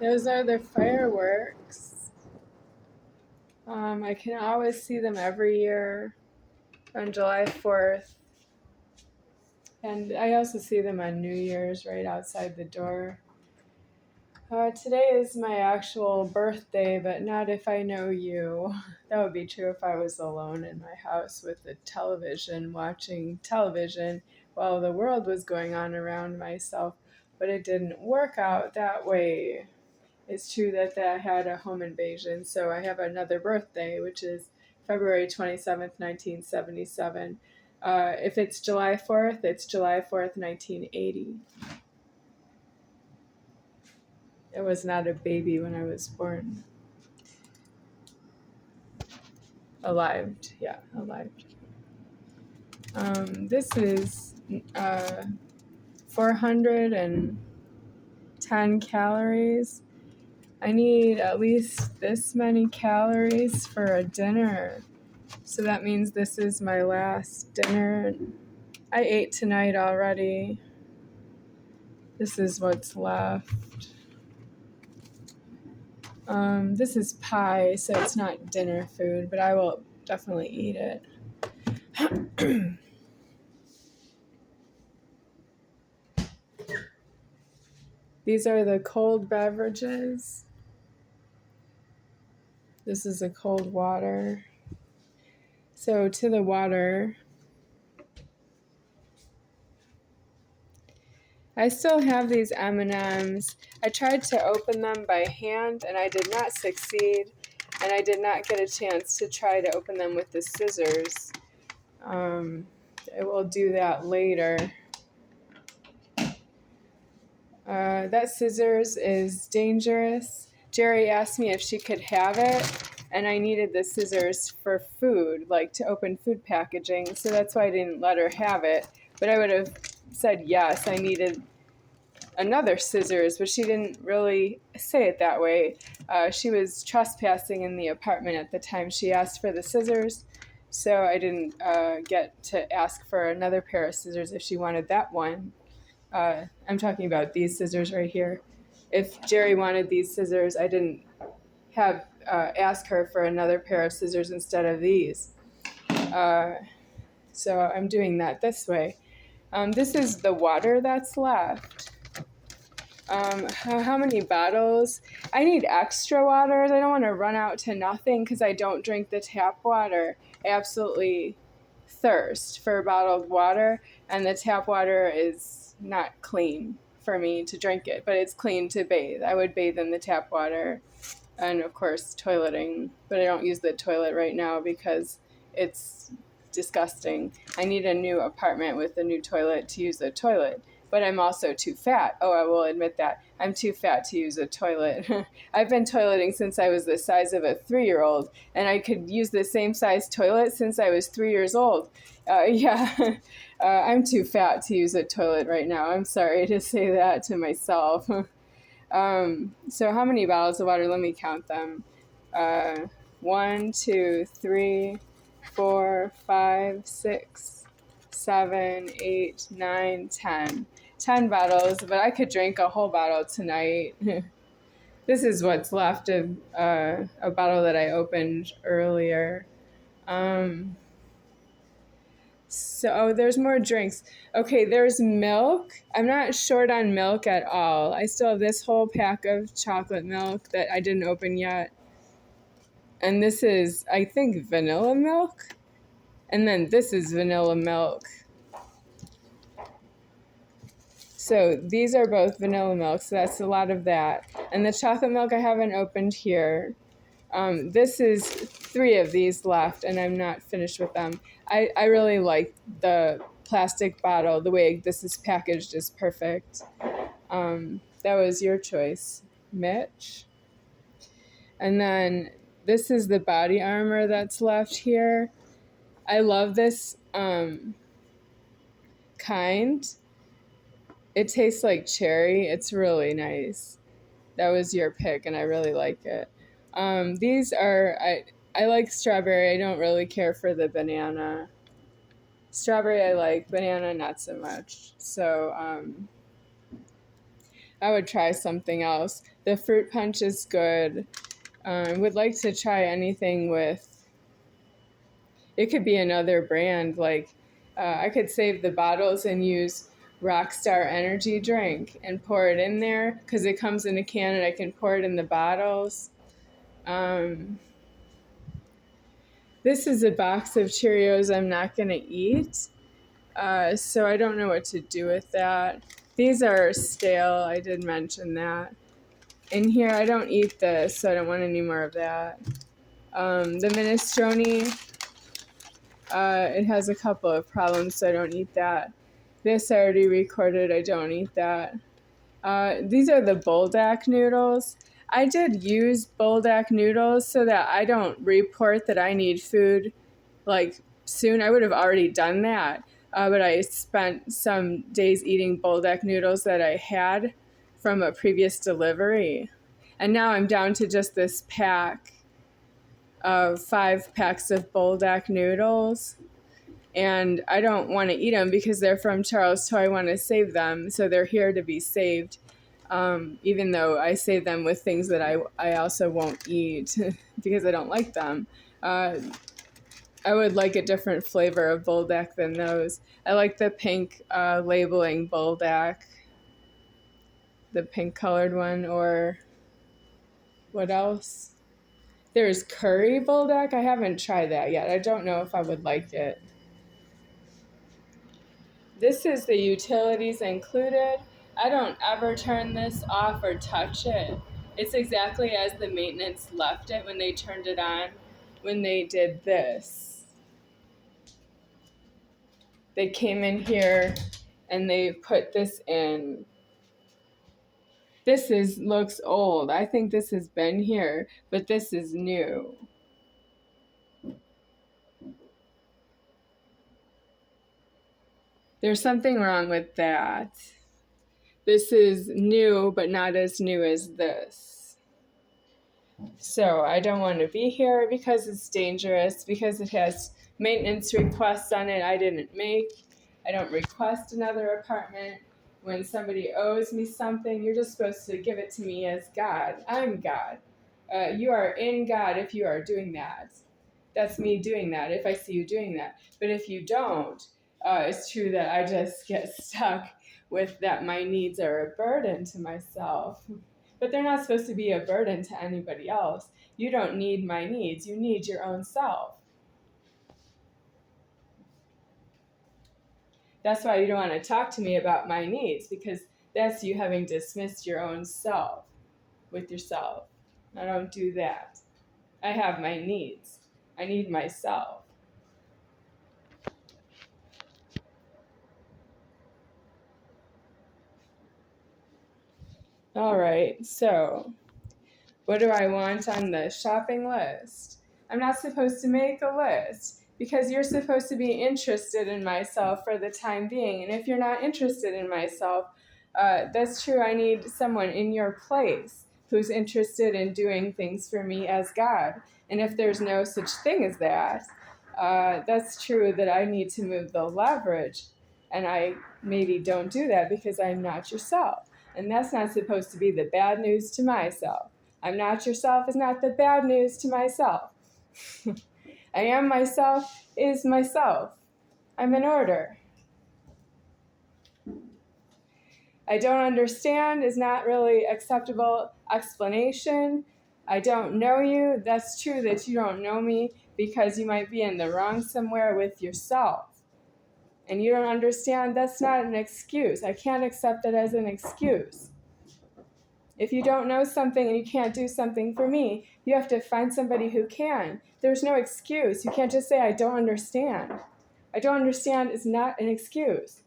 Those are the fireworks. I can always see them every year on July 4th. And I also see them on New Year's right outside the door. Today is my actual birthday, but not if I know you. That would be true if I was alone in my house with the television, watching television while the world was going on around myself. But it didn't work out that way. It's true that I had a home invasion, so I have another birthday, which is February 27th, 1977. If it's July 4th, it's July 4th, 1980. I was not a baby when I was born. Alive, yeah, alive. This is 410 calories. I need at least this many calories for a dinner. So that means this is my last dinner. I ate tonight already. This is what's left. This is pie, so it's not dinner food, but I will definitely eat it. These are the cold beverages. This is a cold water. So to the water, I still have these M&Ms. I tried to open them by hand and I did not succeed, and I did not get a chance to try to open them with the scissors. I will do that later. That scissors is dangerous. Jerry asked me if she could have it, and I needed the scissors for food, like to open food packaging, so that's why I didn't let her have it. But I would have said yes, I needed another scissors, but she didn't really say it that way. She was trespassing in the apartment at the time she asked for the scissors, so I didn't get to ask for another pair of scissors if she wanted that one. I'm talking about these scissors right here. If Jerry wanted these scissors, I didn't have ask her for another pair of scissors instead of these. So I'm doing that this way. This is the water that's left. How many bottles? I need extra water. I don't want to run out to nothing because I don't drink the tap water. I absolutely thirst for bottled water, and the tap water is not clean for me to drink it, but it's clean to bathe. I would bathe in the tap water, and of course toileting, but I don't use the toilet right now because it's disgusting. I need a new apartment with a new toilet to use the toilet, but I'm also too fat. Oh, I will admit that. I'm too fat to use a toilet. I've been toileting since I was the size of a 3-year-old, and I could use the same size toilet since I was 3 years old. I'm too fat to use a toilet right now. I'm sorry to say that to myself. So how many bottles of water? Let me count them. 1, 2, 3, 4, 5, 6, 7, 8, 9, 10. 10 bottles, but I could drink a whole bottle tonight. This is what's left of a bottle that I opened earlier. So there's more drinks. Okay, there's milk. I'm not short on milk at all. I still have this whole pack of chocolate milk that I didn't open yet. And this is, I think, vanilla milk. And then this is vanilla milk. So these are both vanilla milk, so that's a lot of that. And the chocolate milk I haven't opened here. This is 3 of these left, and I'm not finished with them. I really like the plastic bottle. The way this is packaged is perfect. That was your choice, Mitch. And then this is the body armor that's left here. I love this kind. It tastes like cherry. It's really nice. That was your pick, and I really like it. These are, I like strawberry. I don't really care for the banana. Strawberry I like, banana not so much. So I would try something else. The fruit punch is good. Would like to try anything with, it could be another brand. Like I could save the bottles and use Rockstar Energy drink and pour it in there because it comes in a can and I can pour it in the bottles. This is a box of Cheerios I'm not going to eat, so I don't know what to do with that. These are stale, I did mention that. In here, I don't eat this, so I don't want any more of that. The minestrone, it has a couple of problems, so I don't eat that. This I already recorded, I don't eat that. These are the Buldak noodles. I did use Buldak noodles so that I don't report that I need food like soon. I would have already done that, but I spent some days eating Buldak noodles that I had from a previous delivery. And now I'm down to just this pack of 5 packs of Buldak noodles. And I don't want to eat them because they're from Charles, so I want to save them. So they're here to be saved, even though I save them with things that I also won't eat because I don't like them. I would like a different flavor of Buldak than those. I like the pink labeling Buldak, the pink colored one, or what else? There's curry Buldak. I haven't tried that yet. I don't know if I would like it. This is the utilities included. I don't ever turn this off or touch it. It's exactly as the maintenance left it when they turned it on, when they did this. They came in here and they put this in. This looks old. I think this has been here, but this is new. There's something wrong with that. This is new, but not as new as this. So I don't want to be here because it's dangerous, because it has maintenance requests on it I didn't make. I don't request another apartment. When somebody owes me something, you're just supposed to give it to me as God. I'm God. You are in God if you are doing that. That's me doing that if I see you doing that. But if you don't, it's true that I just get stuck with that my needs are a burden to myself. But they're not supposed to be a burden to anybody else. You don't need my needs. You need your own self. That's why you don't want to talk to me about my needs, because that's you having dismissed your own self with yourself. I don't do that. I have my needs. I need myself. All right, so what do I want on the shopping list? I'm not supposed to make a list because you're supposed to be interested in myself for the time being. And if you're not interested in myself, that's true. I need someone in your place who's interested in doing things for me as God. And if there's no such thing as that, that's true that I need to move the leverage. And I maybe don't do that because I'm not yourself. And that's not supposed to be the bad news to myself. I'm not yourself is not the bad news to myself. I am myself is myself. I'm in order. I don't understand is not really acceptable explanation. I don't know you. That's true that you don't know me because you might be in the wrong somewhere with yourself. And you don't understand, that's not an excuse. I can't accept it as an excuse. If you don't know something and you can't do something for me, you have to find somebody who can. There's no excuse. You can't just say, I don't understand. I don't understand is not an excuse.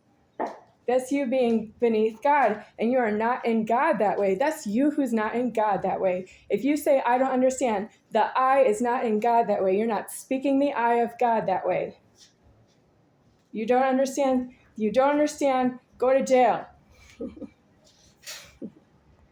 That's you being beneath God, and you are not in God that way. That's you who's not in God that way. If you say, I don't understand, the I is not in God that way. You're not speaking the I of God that way. You don't understand, go to jail.